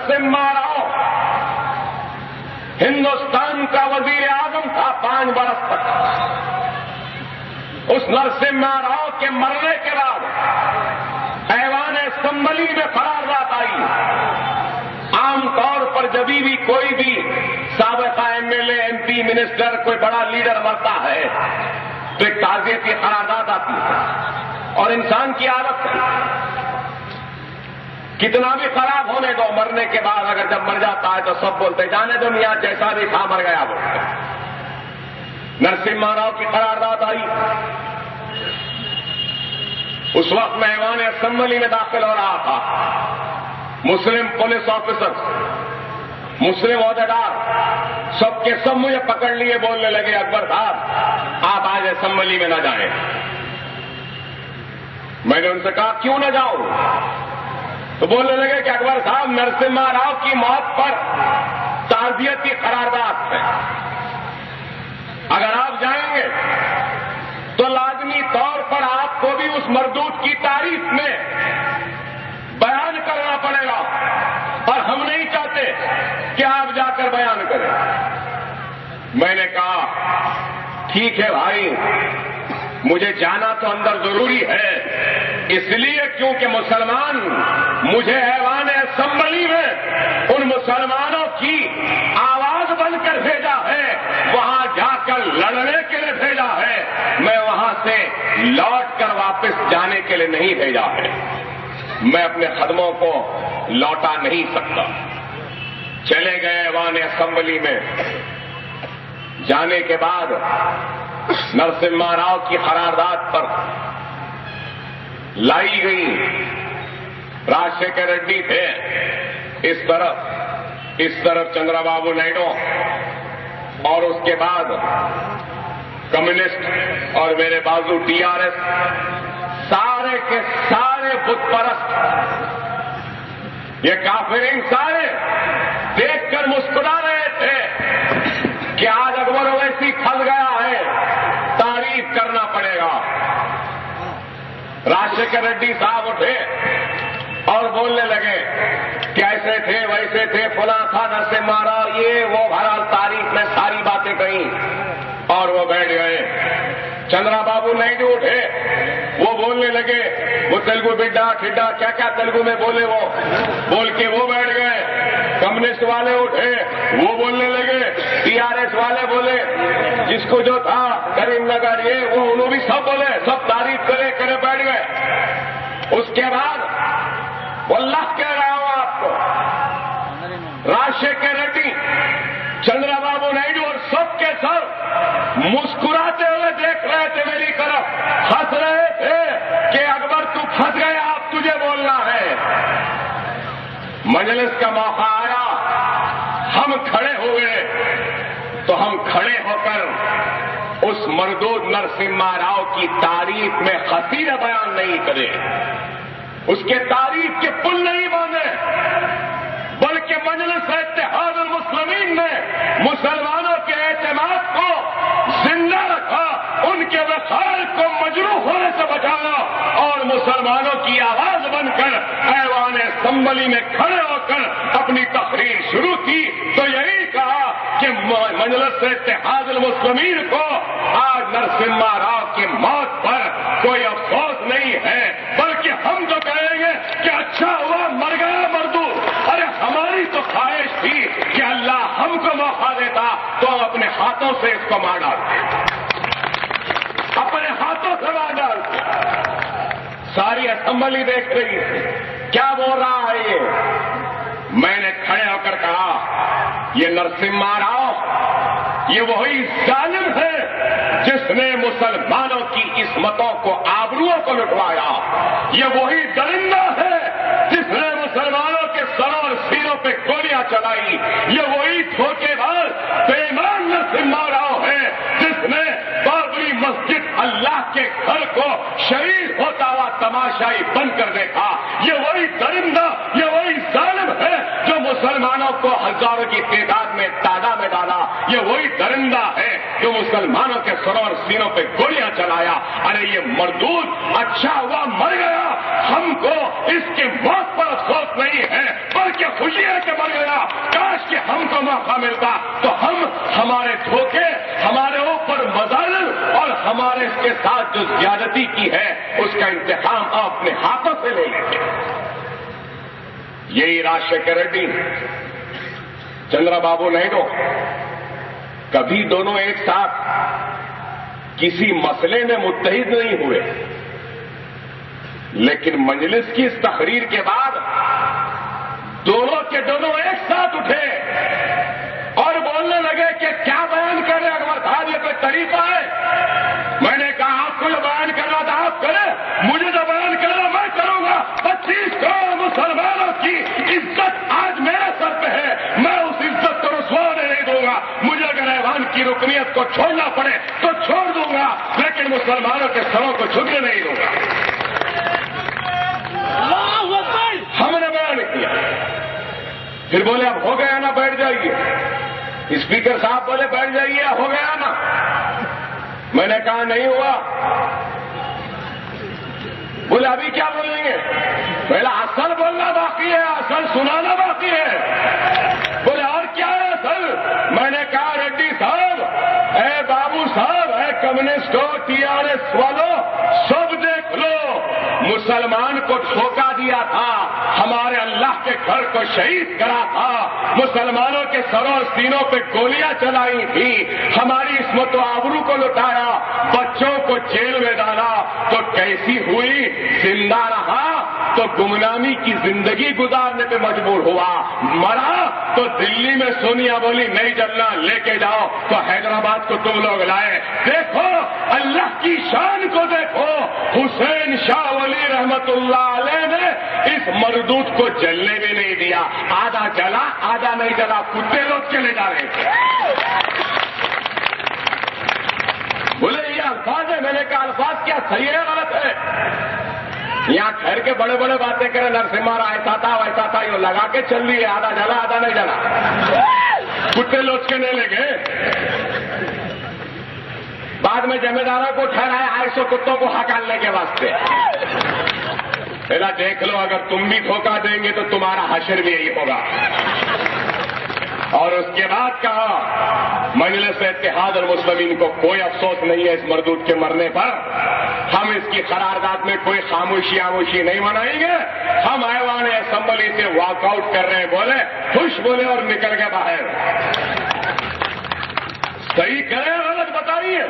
نرسمہا راؤ ہندوستان کا وزیر اعظم تھا 5 برس تک. اس نرسمہا راؤ کے مرنے کے بعد ایوان اسمبلی میں قرارداد آئی. عام طور پر جبھی بھی کوئی بھی سابقہ M L A M P minister کوئی بڑا لیڈر مرتا ہے تو ایک تعزیت کی قرارداد آتی ہے اور انسان کی عادت ہے کتنا بھی خراب ہونے دو مرنے کے بعد اگر جب مر جاتا ہے تو سب بولتے جانے دو میاں جیسا بھی تھا مر گیا. بولتے نرسمہا راؤ کی قرارداد آئی. اس وقت میں ایوان اسمبلی میں داخل ہو رہا تھا. مسلم پولیس آفیسر مسلم عہدیدار سب کے سب مجھے پکڑ لیے بولنے لگے اکبر صاحب آپ آج اسمبلی میں نہ جائیں. میں نے ان سے کہا کیوں نہ جاؤں؟ تو بولنے لگے کہ اکبر صاحب نرسمہا راؤ کی موت پر تعزیت کی قرارداد ہے. اگر آپ جائیں گے تو لازمی طور پر آپ کو بھی اس مردود کی تعریف میں بیان کرنا پڑے گا اور ہم نہیں چاہتے کہ آپ جا کر بیان کریں. میں نے کہا ٹھیک ہے بھائی مجھے جانا تو اندر ضروری ہے اس لیے کیونکہ مسلمان مجھے ایوان اسمبلی میں ان مسلمانوں کی آواز بن کر بھیجا ہے وہاں جا کر لڑنے کے لیے بھیجا ہے. میں وہاں سے لوٹ کر واپس جانے کے لیے نہیں بھیجا ہے. میں اپنے خدموں کو لوٹا نہیں سکتا. چلے گئے ایوان اسمبلی میں. جانے کے بعد نرسمہا راؤ کی قرارداد پر لائی گئی. راجشیکھر ریڈی تھے اس طرف چندرا بابو نائیڈو اور اس کے بعد کمیونسٹ اور میرے بازو ٹی آر ایس سارے کے سارے بت پرست یہ کافرین سارے دیکھ کر مسکرا رہے تھے کہ آج اکبر اویسی پھنس گیا ہے تعریف کرنا پڑے گا. راجشیکھر ریڈی صاحب اٹھے اور بولنے لگے کہ ایسے تھے ویسے تھے فلاں تھا نرسمہا راؤ یہ وہ بہرحال تاریخ میں ساری باتیں کہیں اور وہ بیٹھ گئے. چندرا بابو نائیڈو اٹھے وہ بولنے لگے وہ تیلگو بڈا ٹھڈا کیا کیا تیلگو میں بولے وہ بول کے وہ بیٹھ گئے. کمیونسٹ والے اٹھے وہ بولنے لگے. ٹی آر ایس والے بولے جس کو جو تھا کریم نگر یہ وہ انہوں بھی سب بولے سب تعریف کرے بیٹھ گئے. اس کے بعد واللہ کہہ رہا ہوں آپ کو راجشیکھر ریڈی چندرا بابو نائیڈو اور سب کے سب مسکراتے ہوئے دیکھ رہے تھے میری طرف ہنس رہے تھے کہ اکبر تو پھنس گیا اب تجھے بولنا ہے. مجلس کا موقع آیا ہم کھڑے ہوئے تو ہم کھڑے ہو کر اس مردود نرسمہا راؤ کی تعریف میں قصیدہ بیان نہیں کرے اس کے تعریف کے پل نہیں باندھے بلکہ مجلس اتحاد المسلمین نے مسلمانوں کے اعتماد کو زندہ رکھا ان کے وقار کو مجروح ہونے سے بچایا اور مسلمانوں کی آواز بن کر ایوان اسمبلی میں کھڑے ہو کر اپنی تقریر شروع کی. تو یہی کہا کہ مجلس اتحاد المسلمین کو آج نرسمہا راؤ کی موت پر کوئی افسوس نہیں ہے بلکہ ہم تو کہیں گے کہ اچھا ہوا مر گیا مردود. ارے ہماری تو خواہش تھی کہ اللہ ہم کو موقع دیتا تو ہم اپنے ہاتھوں سے اس کو مار ڈالتے اپنے ہاتھوں سے مار ڈالتے. ساری اسمبلی دیکھ رہی تھی کیا بول رہا ہے یہ. میں نے کھڑے ہو کر کہا یہ نرسمہا راؤ یہ وہی ظالم ہے جس نے مسلمانوں کی عصمتوں کو آبروؤں کو لٹوایا. یہ وہی درندہ ہے جس نے مسلمانوں کے سروں اور سینوں پہ گولیاں چلائی. یہ وہی دھوکے باز بے ایمان نرسمہا راؤ ہے جس نے بابری مسجد اللہ کے گھر کو شہید ہوتا ہوا تماشائی بن کر دیکھا. یہ وہی درندہ یہ وہی ظالم ہے جو مسلمانوں کو ہزاروں کی تعداد میں ڈالا. یہ وہی درندہ ہے جو مسلمانوں کے سروں اور سینوں پہ گولیاں چلایا. ارے یہ مردود اچھا ہوا مر گیا ہم کو اس کے موت پر افسوس نہیں ہے بول کے خوشی ہے کہ مر گیا، کاش کہ ہم کو موقع ملتا تو ہم ہمارے دھوکے، ہمارے اوپر مظالم اور ہمارے اس کے ساتھ جو زیادتی کی ہے اس کا انتقام اپنے ہاتھوں سے لے لیتے۔ یہی راجشیکھر ریڈی، چندرا بابو نائیڈو، کبھی دونوں ایک ساتھ کسی مسئلے میں متحد نہیں ہوئے، لیکن مجلس کی اس تقریر کے بعد دونوں کے دونوں ایک ساتھ اٹھے اور بولنے لگے کہ کیا بیان کر رہے اکبر صاحب، یہ کوئی طریقہ ہے؟ میں نے کہا آپ کو جو بیان کرنا تھا آپ کریں، مجھے جو بیان کرنا میں کروں گا۔ 25 کروڑ مسلمانوں کی عزت آج میرے سر پہ ہے، میں اس عزت کو رسوا نہیں دوں گا۔ مجھے اگر ایوان کی رکنیت کو چھوڑنا پڑے تو چھوڑ دوں گا، لیکن مسلمانوں کے سروں کو جھکنے نہیں دوں گا۔ ہم نے بیان کیا، پھر بولے اب ہو گیا نا بیٹھ جائیے۔ اسپیکر صاحب بولے بیٹھ جائیے، ہو گیا نا۔ میں نے کہا نہیں ہوا۔ بولے ابھی کیا بولیں گے؟ پہلا اصل بولنا باقی ہے، اصل سنانا باقی ہے۔ بولے اور کیا ہے اصل؟ میں نے کہا ریڈی صاحب، اے بابو صاحب، اے کمیونسٹوں، TRS والوں، سب دیکھ لو، مسلمان کو دھوکہ دیا تھا، ہمارے اللہ کے گھر کو شہید کرا تھا، مسلمانوں کے سروں اور سینوں پہ گولیاں چلائی تھی، ہماری عصمت و آبرو کو لٹایا، بچوں کو جیل میں ڈالا، تو کیسی ہوئی؟ زندہ رہا تو گمنامی کی زندگی گزارنے پہ مجبور ہوا، مرا تو دلی میں سونیا بولی نہیں چلنا، لے کے جاؤ، تو حیدرآباد کو تم لوگ لائے۔ دیکھو اللہ کی شان کو دیکھو، حسین شاہ ولی رحمت اللہ علیہ نے اس مردود کو جلنے بھی نہیں دیا، آدھا جلا آدھا نہیں جلا، کتے لوگ چلے جا رہے تھے۔ بولے یہ الفاظ ہے، میں نے کہا الفاظ کیا صحیح ہے غلط ہے؟ یہاں ٹھہر کے بڑے بڑے باتیں کرے، نرسمہا ایسا تھا ویسا تھا، یہ لگا کے چل رہی ہے، آدھا جلا آدھا نہیں جلا، کتے لوچ کے نہیں لے گئے۔ بعد میں جمع داروں کو ٹھہرایا 250 کتوں کو ہکالنے کے واسطے۔ پہلا دیکھ لو، اگر تم بھی دھوکہ دیں گے تو تمہارا حشر بھی یہی ہوگا۔ اور اس کے بعد کہا مجلس اتحاد المسلمین کو کوئی افسوس نہیں ہے اس مردود کے مرنے پر، ہم اس کی قرارداد میں کوئی خاموشی نہیں منائیں گے، ہم ایوان اسمبلی سے واک آؤٹ کر رہے ہیں، بولے خوش بولے اور نکل گئے باہر۔ صحیح کرے غلط بتائیے۔